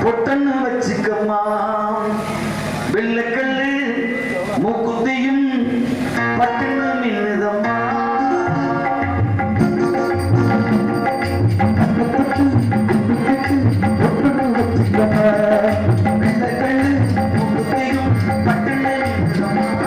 பொட்டன்னு வச்சுக்கம்மா வெள்ளக்கல்லு மூக்குத்தியும் பட்டுன்னு மின்னுதம்மா பொட்டன்னு வச்சுக்கம்மா வெள்ளக்கல்லு மூக்குத்தியும் பட்டுன்னு மின்னுதம்மா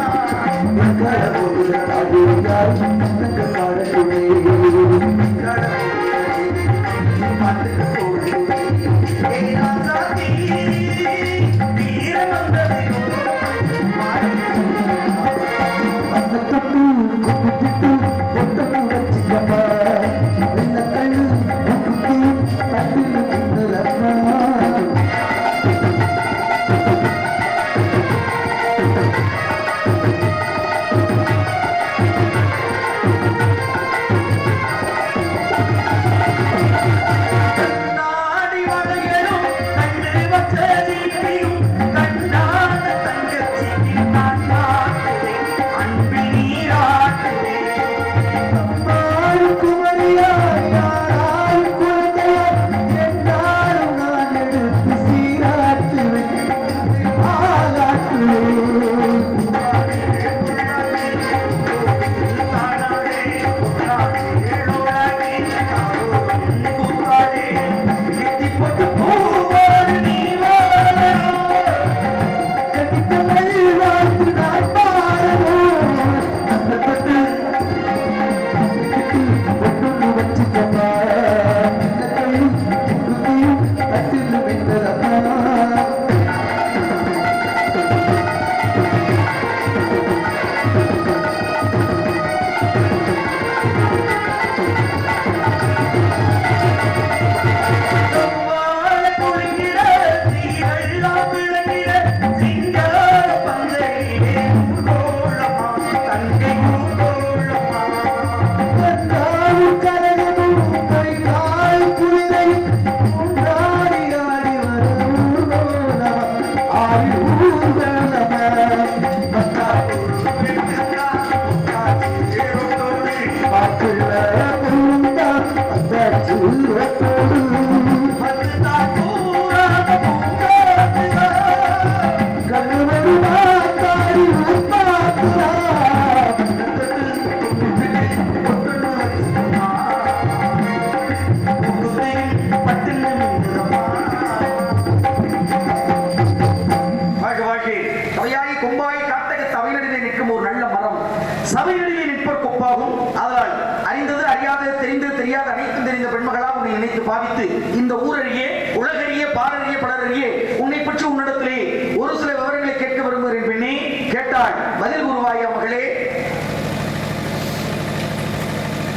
பதில் குருவாயா மகளே.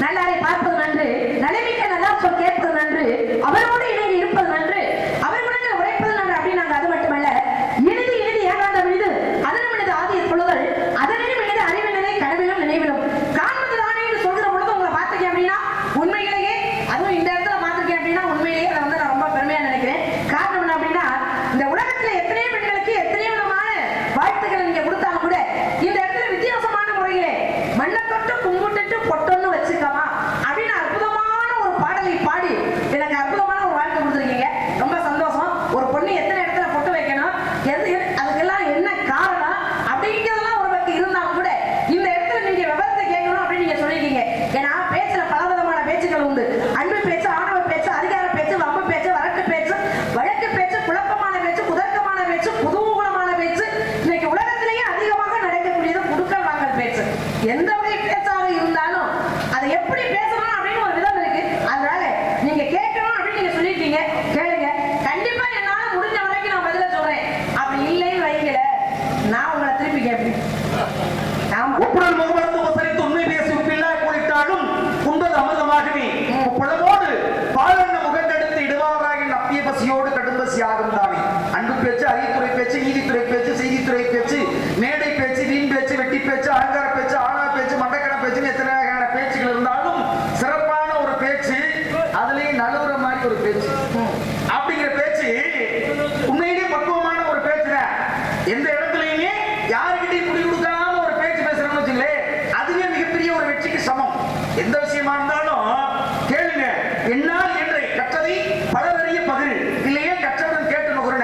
நல்லாரை பார்ப்பது நன்று, நலமிக்க நல்லா சொல் கேட்பது நன்று, அவரோடு இணைந்து இருப்பது நன்று, அவர்களுடன் உரைப்பது நன்று அப்படின்னாங்க. அது மட்டுமல்ல, இனிது இனிது ஏகாந்த விழுது அதனும் இனிது ஆதிய பொழுதல் அதனும் இனிது அறிவினதை கனவிலும் நினைவிலும் காண்பது தானே என்று சொல்கிற பொழுது உங்களை பார்த்துக்கேன் அப்படின்னா உண்மையிலேயே, அதுவும் இந்த இடத்துல பார்த்துருக்கேன் அப்படின்னா உண்மையிலேயே அதை வந்து நான் ரொம்ப பெருமையா நினைக்கிறேன். காரணம் என்ன அப்படின்னா, இந்த உலகத்துல எத்தனையோ பெண்களுக்கு எத்தனையோ விதமான வாழ்த்துக்களை நீங்க கொடுத்தாலும் கூட இந்த இடத்துல வித்தியாசமான முறையிலே மண்ணை தொட்டு கும்பிட்டுட்டு பொட்டொன்னு வச்சுக்கமா அப்படின்னு அற்புதமான ஒரு பாடலை பாடி எனக்கு அற்புதமான ஒரு வாழ்க்கை கொடுத்துருக்கீங்க. ரொம்ப சந்தோஷம். ஒரு பொண்ணு எத்தனை இடத்துல பொட்டு வைக்கணும், அதுக்கெல்லாம் என்ன காரணம் அப்படிங்கிறதெல்லாம் ஒரு பக்கம் இருந்தாலும் கூட இந்த இடத்துல நீங்க விவரத்தை கேட்கணும் அப்படின்னு நீங்க சொல்லிருக்கீங்க. ஏன்னா பேச்சுல பல விதமான பேச்சுகள் உண்டு. அன்பு பேச்சு, ஆணவ பேச்சு, அதிகார பேச்சு, வம்பு பேச்சு, வரட்டு பேச்சு, வழக்கு பேச்சு, குழப்பமான பேச்சு, குதர்க்கமான பேச்சு, குதூகலமான பேச்சு, இன்னைக்கு உலகத்திலேயே அதிகமாக நடக்கக்கூடியது குடுக்கல் வாங்கல் பேச்சு. எந்த வகை பேச்சாக இருந்தாலும் அதை எப்படி பேசணும் அப்படின்னு ஒரு விதம் இருக்கு. அதனால நீங்க கேட்கணும் அப்படின்னு நீங்க சொல்லிட்டீங்க, கேளுங்க. கண்டிப்பா என்னால முடிஞ்ச வரைக்கும் நான் பதில சொல்றேன். அப்படி இல்லைன்னு வைக்கல, நான் உங்களை திருப்பி கேட்பேன். ஒப்புடன் முகமது உபசரித்து உண்மை பேசி பிள்ளை போயிட்டாலும் உண்பது அமிர்தமாகவே புலமோடு பாலண்ண முகங்கெடுத்து இடுவாராகி நப்பிய பசியோடு கடும் பசி ஆகும் தானே. அன்பு பேச்சு, அறிவுத்துறை பேச்சு, நீதித்துறை பேச்சு, செய்தித்துறை பேச்சு, மேடை பேச்சு, வீண் பேச்சு, வெட்டி பேச்சு, அலங்கார பேச்சு, ஆனா பேச்சு, மண்டக்கண பேச்சுன்னு எத்தனை வகையான பேச்சுகள் இருந்தாலும் சிறப்பான ஒரு பேச்சு, அதுலயும் நழுவுற மாதிரி ஒரு பேச்சு அப்படிங்கிற பேச்சு உண்மையிலேயே பக்குவமான ஒரு பேச்சுங்க. எந்த இடத்துலயுமே யாருக்கிட்டையும் குடி கொடுக்காம ஒரு பேச்சு பேசுறோம்னு வச்சுங்களே, அதுவே மிகப்பெரிய ஒரு வெற்றிக்கு சமம். எந்த விஷயமா இருந்தாலும் கேளுங்க. என்னால் என்று கற்றதை பலரறிய பகிர் இல்லையே கற்றவுடன் கேட்டு நுகர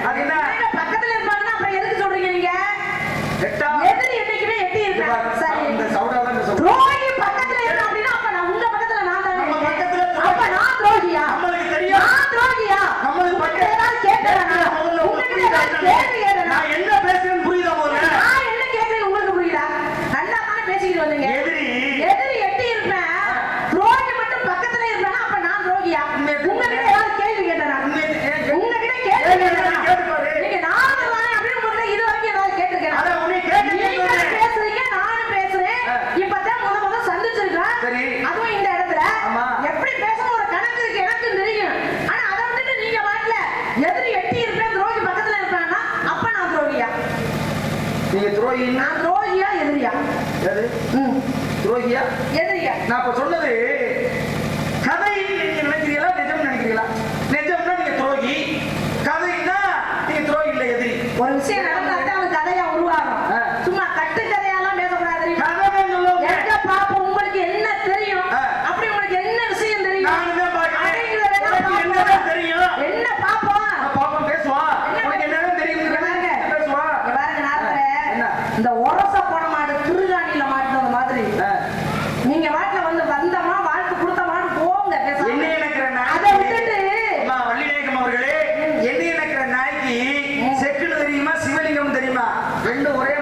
அது என்ன? நீங்க பக்கத்துல இருப்பாங்கன்னா அப்புறம் எதுக்கு சொல்றீங்க நீங்க? எட்டா எதிரி என்னைக்குமே எட்டி இருப்பேன். சரி. இந்த சவுடாதான் இந்த சவுடா. துரோகி பக்கத்துல இருக்கா அப்படின்னா அப்ப நான் உங்க பக்கத்துல நான் தானே நம்ம இருக்கேன். பக்கத்துல துரோகி. அப்ப நான் துரோகியா? நம்மளுக்கு தெரியும். நான் துரோகியா? நம்மளுக்கு உங்ககிட்ட ஏதாவது கேட்கறேனா? முதல்ல உங்ககிட்ட புரியுதா ஏதாவது என்னன்னு? கேள்வி கேட்கறேனா? நான் என்ன பேசுறேன்னு புரியுதா முதல்ல? நான் என்ன கேட்கறேன்னு உங்களுக்கு புரியுதா? நல்லா தானே பேசிக்கிட்டு வந்தீங்க. எதிரி. எதிரி எட்டி இருப்பேன். துரோகி மட்டும் பக்கத்துல இருப்பேனா அப்ப நான் துரோகியா? உங்ககிட்ட ஏதாவது கேள்வி கேட்டேனா? உங்ககிட்ட கேள்வி கேட்டேனா? கேட்டு பாரு. நீங்க நார்மல் தானே அப்படின்னு உங்ககிட்ட இது வரைக்கும் ஏதாவது கேட்டிருக்கேனா? அத உன்னை கேட்க நீங்க கேட்கிறேன். பேசுறீங்க, நானும் பேசுறேன். இப்பதான் முத சந்திச்சிருக்கேன். சரி. அதுவும் இந்த இடத்துல ஆமா. எப்படி பேசணும் ஒரு கணக்கு இருக்கு, எனக்கும் தெரியும். ஆனா அதை விட்டுட்டு நீங்க வாட்ல எதிரி எட்டி இருப்பேன், துரோகி பக்கத்துல இருப்பான்னா அப்ப நான் துரோகியா? நீங்க துரோகின்னா நான் துரோகியா எதிரியா? எது? ம், துரோகியா? எதிரியா? நான் இப்ப சொன்னது கதை நீங்க நினைக்கிறீங்களா நிஜம் நினைக்கிறீங்களா? நிஜம்னா நீங்க துரோகி, கதைன்னா நீங்க துரோகி இல்ல எதிரி. ஒரு விஷயம் நடந்தாதான் அது கதையா உருவாகும். ஆ. சும்மா கட்டு கதையெல்லாம் பேசக்கூடாது. தெரியுமா? கதை சொல்லுங்க. எங்க பாப்போம் உங்களுக்கு என்ன தெரியும்? ஆ. அப்படி உங்களுக்கு என்ன விஷயம் தெரியும்? நானும் தான் பார்க்கிறேன். அப்படிங்கிறத உனக்கு நான் என்னதான் பார்ப்போம். தெரியும்? என்ன பாப்போம்? பாப்போம் பேசுவான். என்ன உனக்கு என்னதான் தெரியும்? இங்க பாருங்க. பேசுவான். இங்க பாருங்க நாரதரே. என்ன? இந்த ஒரச போன மாடு திருகாணியில மாட்டுறது மாதிரி நீங்க வாட்ல வந்து வந்தமா வாழ்க்கை கொடுத்தமான்னு போங்க பேசாம. என்ன நினைக்கிற அதை நாய்க்கு விட்டுட்டு அம்மா வள்ளிநாயகம் அவர்களே, என்ன நினைக்கிற நாய்க்கு செக்குன்னு தெரியுமா சிவலிங்கம் தெரியுமா? ரெண்டு ஒரே